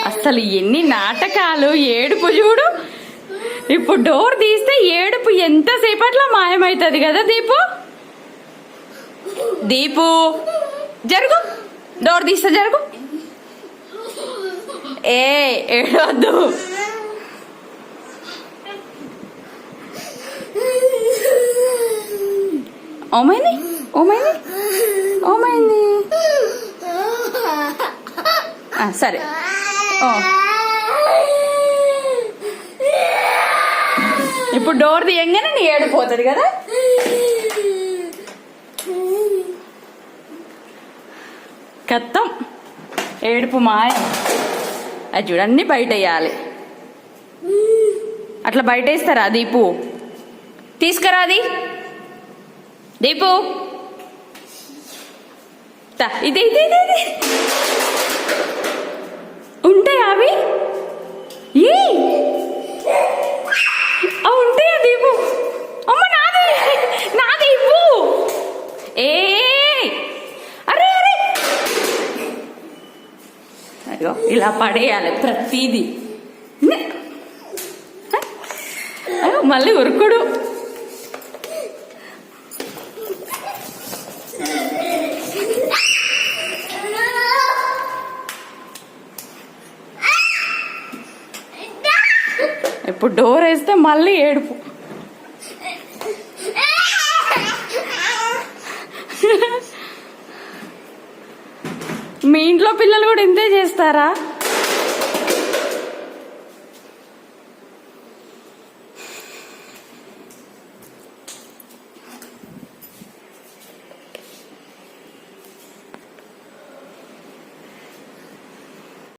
అసలు ఎన్ని నాటకాలు, ఏడుపు చూడు. ఇప్పుడు డోర్ తీస్తే ఏడుపు ఎంతసేపట్లో మాయమవుతుంది కదా. దీపు దీపు జరుగు, డోర్ తీస్తే జరుగు. ఏడవద్దు. ఓమైంది ఓమైంది ఓమైంది. సరే. ఇప్పుడు డోర్ తీయంగానే నీ ఏడిపోతుంది కదా. కత్తం ఏడుపు మాయ. అది చూడండి, బయట వేయాలి. అట్లా బయట వేస్తారా దీపు? తీసుకురా అది. దీపు ఇది ఇది ఇది ఉంటాయా అవి? ఉంటాయా దీపు? అమ్మ నాది నాది ఇవ్వు. అరే అరే, అయ్యో ఇలా పడేయాలి ప్రతిదీ. మళ్ళీ ఉరుకుడు. ఇప్పుడు డోర్ వేస్తే మళ్ళీ ఏడుపు. మీ ఇంట్లో పిల్లలు కూడా ఇంతే చేస్తారా?